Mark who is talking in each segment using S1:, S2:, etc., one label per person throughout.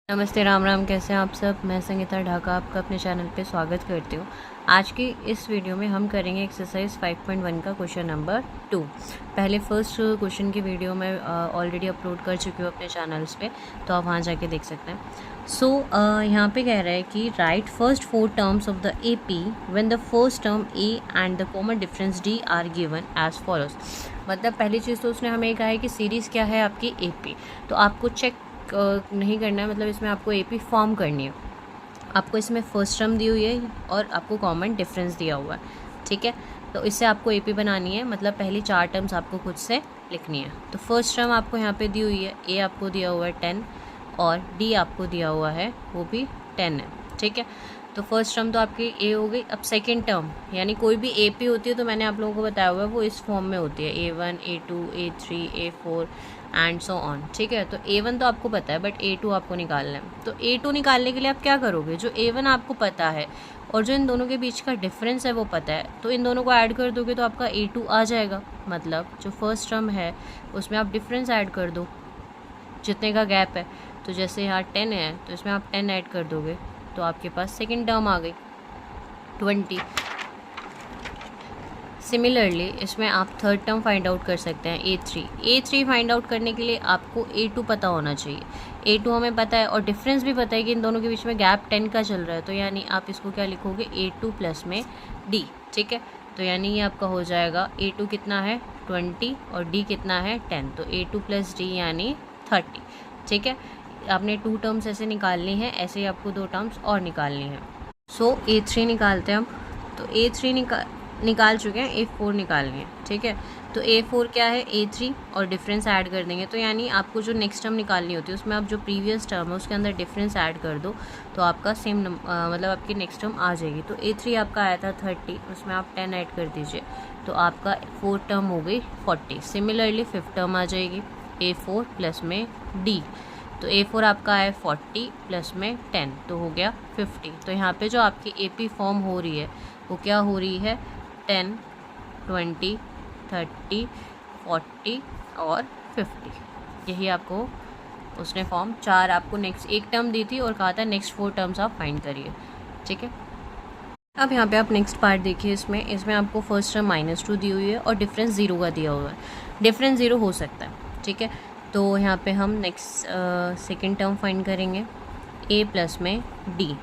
S1: नमस्ते, राम राम। कैसे हैं आप सब? मैं संगीता ढाका आपका अपने चैनल पे स्वागत करती हूँ। आज की इस वीडियो में हम करेंगे एक्सरसाइज 5.1 का क्वेश्चन नंबर 2। पहले फर्स्ट क्वेश्चन की वीडियो मैं ऑलरेडी अपलोड कर चुकी हूँ अपने चैनल्स पे, तो आप वहाँ जाके देख सकते हैं। सो यहाँ पे कह रहा है कि write first 4 terms of the A P when the first term A and the common difference D are given as follows. मतलब पहली चीज़ तो उसने हमें कहा है कि सीरीज़ क्या है आपकी ए पी, तो आपको चेक नहीं करना है। मतलब इसमें आपको एपी फॉर्म करनी है। आपको इसमें फर्स्ट टर्म दी हुई है और आपको कॉमन डिफरेंस दिया हुआ है, ठीक है। तो इससे आपको एपी बनानी है, मतलब पहली 4 टर्म्स आपको खुद से लिखनी है। तो फर्स्ट टर्म आपको यहाँ पे दी हुई है, ए आपको दिया हुआ है 10 और डी आपको दिया हुआ है वो भी 10 है, ठीक है। तो फर्स्ट टर्म तो आपकी ए हो गई। अब सेकेंड टर्म यानी कोई भी ए पी होती है तो मैंने आप लोगों को बताया हुआ है वो इस फॉर्म में होती है, A1 A2 A3 A4 and so on, ठीक है। तो A1 तो आपको पता है बट A2 आपको निकालना है। तो A2 निकालने के लिए आप क्या करोगे, जो A1 आपको पता है और जो इन दोनों के बीच का डिफरेंस है वो पता है, तो इन दोनों को ऐड कर दोगे तो आपका A2 आ जाएगा। मतलब जो फर्स्ट टर्म है उसमें आप डिफरेंस ऐड कर दो जितने का गैप है। तो जैसे यहाँ 10 है तो इसमें आप 10 ऐड कर दोगे तो आपके पास सेकेंड टर्म आ गई 20। सिमिलरली इसमें आप थर्ड टर्म फाइंड आउट कर सकते हैं A3 फाइंड आउट करने के लिए आपको A2 पता होना चाहिए। A2 हमें पता है और डिफरेंस भी पता है कि इन दोनों के बीच में गैप 10 का चल रहा है, तो यानी आप इसको क्या लिखोगे A2 प्लस में D, ठीक है। तो यानी ये आपका हो जाएगा A2 कितना है 20 और D कितना है 10, तो A2 प्लस D यानी 30, ठीक है। आपने 2 टर्म्स ऐसे निकालनी है, ऐसे ही आपको 2 टर्म्स और निकालनी है। सो A3 निकालते हैं हम। तो A3 निकाल चुके हैं, A4 निकालनी है, ठीक है। तो A4 क्या है A3 और डिफरेंस ऐड कर देंगे, तो यानी आपको जो नेक्स्ट टर्म निकालनी होती है उसमें आप जो प्रीवियस टर्म है उसके अंदर डिफरेंस ऐड कर दो तो आपका सेम मतलब आपकी नेक्स्ट टर्म आ जाएगी। तो A3 आपका आया था 30, उसमें आप 10 ऐड कर दीजिए तो आपका 4 टर्म हो गई 40। सिमिलरली 5th टर्म आ जाएगी A4 प्लस में D, तो A4 आपका है 40 प्लस में 10 तो हो गया 50। तो यहाँ पे जो आपकी AP फॉर्म हो रही है वो क्या हो रही है 10 20 30 40 और 50। यही आपको उसने फॉर्म 4 आपको नेक्स्ट एक टर्म दी थी और कहा था नेक्स्ट 4 टर्म्स आप फाइंड करिए, ठीक है। अब यहाँ पे आप नेक्स्ट पार्ट देखिए। इसमें आपको फर्स्ट टर्म -2 दी हुई है और डिफरेंस 0 का दिया हुआ है। डिफरेंस 0 हो सकता है, ठीक है। तो यहाँ पे हम नेक्स्ट सेकेंड टर्म फाइंड करेंगे A प्लस में D।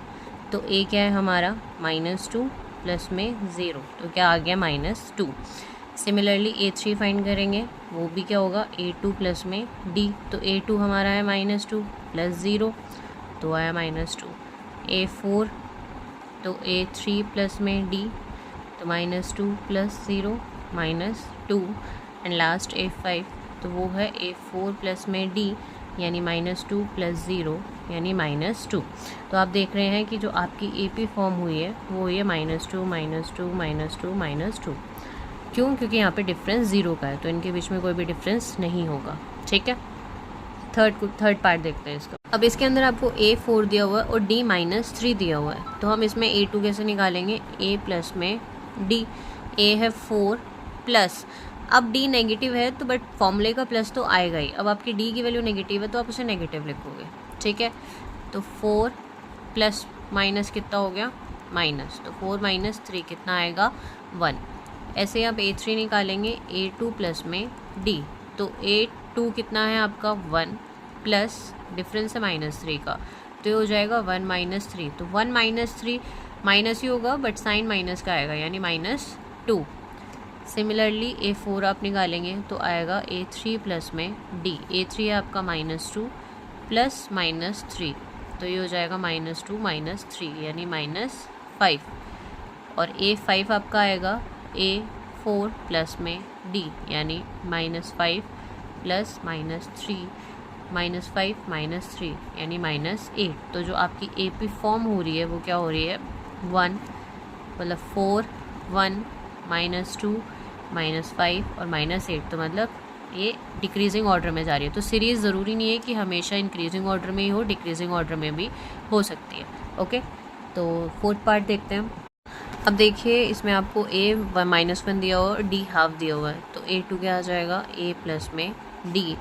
S1: तो A क्या है हमारा -2 प्लस में 0, तो क्या आ गया -2। सिमिलरली A3 फाइंड करेंगे, वो भी क्या होगा A2 प्लस में D। तो A2 हमारा है -2 प्लस 0, तो आया -2। A4 तो A3 प्लस में D, तो -2 प्लस 0 -2 एंड लास्ट A5 तो वो है A4 प्लस में D यानी -2 प्लस 0 यानी -2। तो आप देख रहे हैं कि जो आपकी AP फॉर्म हुई है वो हुई है -2 -2 -2 -2। क्यों? क्योंकि यहाँ पे डिफरेंस 0 का है, तो इनके बीच में कोई भी डिफरेंस नहीं होगा, ठीक है। थर्ड पार्ट देखते हैं इसका। अब इसके अंदर आपको A4 दिया हुआ है और D -3 दिया हुआ है, तो हम इसमें A2 कैसे निकालेंगे A प्लस में D। A है 4 प्लस, अब D नेगेटिव है तो बट फॉर्मूले का प्लस तो आएगा ही। अब आपकी D की वैल्यू नेगेटिव है तो आप उसे नेगेटिव लिखोगे, ठीक है। तो 4 प्लस माइनस कितना हो गया माइनस, तो 4 - 3 कितना आएगा 1। ऐसे ही आप A3 निकालेंगे A2 प्लस में D। तो A2 कितना है आपका 1 प्लस डिफरेंस है -3 का, तो ये हो जाएगा 1 - 3। तो 1 - 3 माइनस ही होगा बट साइन माइनस का आएगा यानी -2। सिमिलरली A4 आप निकालेंगे तो आएगा A3 प्लस में D। A3 है आपका -2 प्लस -3, तो ये हो जाएगा -2 -3 यानी -5। और A5 आपका आएगा A4 प्लस में D यानी -5 प्लस -3 -5 -3 यानी -8। तो जो आपकी AP फॉर्म हो रही है वो क्या हो रही है 1 मतलब 4 1 -2 -5 और -8, तो मतलब ये डिक्रीजिंग ऑर्डर में जा रही है। तो सीरीज़ ज़रूरी नहीं है कि हमेशा इंक्रीजिंग ऑर्डर में ही हो, डिक्रीजिंग ऑर्डर में भी हो सकती है, ओके। तो फोर्थ पार्ट देखते हैं। अब देखिए इसमें आपको A -1 दिया हुआ और D हाफ दिया हुआ है, तो A2 क्या आ जाएगा A प्लस में D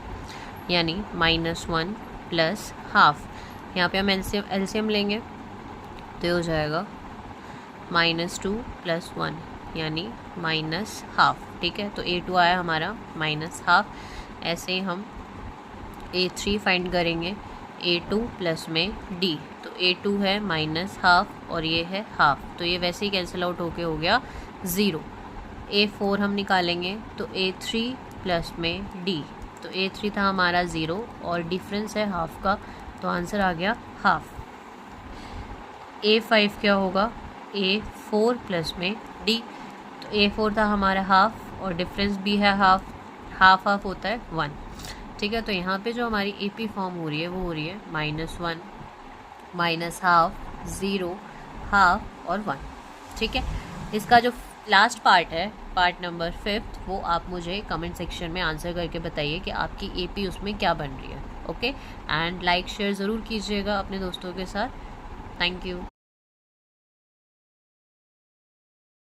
S1: यानी -1 प्लस हाफ। यहाँ पे हम एलसीएम लेंगे तो ये हो जाएगा -2 + 1 यानी -½ ठीक है। तो A2 आया हमारा -½ ऐसे ही हम A3 फाइंड करेंगे A2 प्लस में D, तो A2 है -½ और ये है ½ तो ये वैसे ही कैंसिल आउट होके हो गया 0। A4 हम निकालेंगे तो A3 प्लस में D, तो A3 था हमारा 0 और डिफरेंस है ½ का, तो आंसर आ गया ½ A5 क्या होगा A4 प्लस में D, तो A4 था हमारा ½ और डिफरेंस भी है ½ ½ होता है 1 ठीक है। तो यहाँ पे जो हमारी AP फॉर्म हो रही है वो हो रही है -1 -½ 0 ½ और 1 ठीक है। इसका जो लास्ट पार्ट है पार्ट नंबर 5 वो आप मुझे कमेंट सेक्शन में आंसर करके बताइए कि आपकी AP उसमें क्या बन रही है। ओके एंड लाइक शेयर ज़रूर कीजिएगा अपने दोस्तों के साथ। Thank you.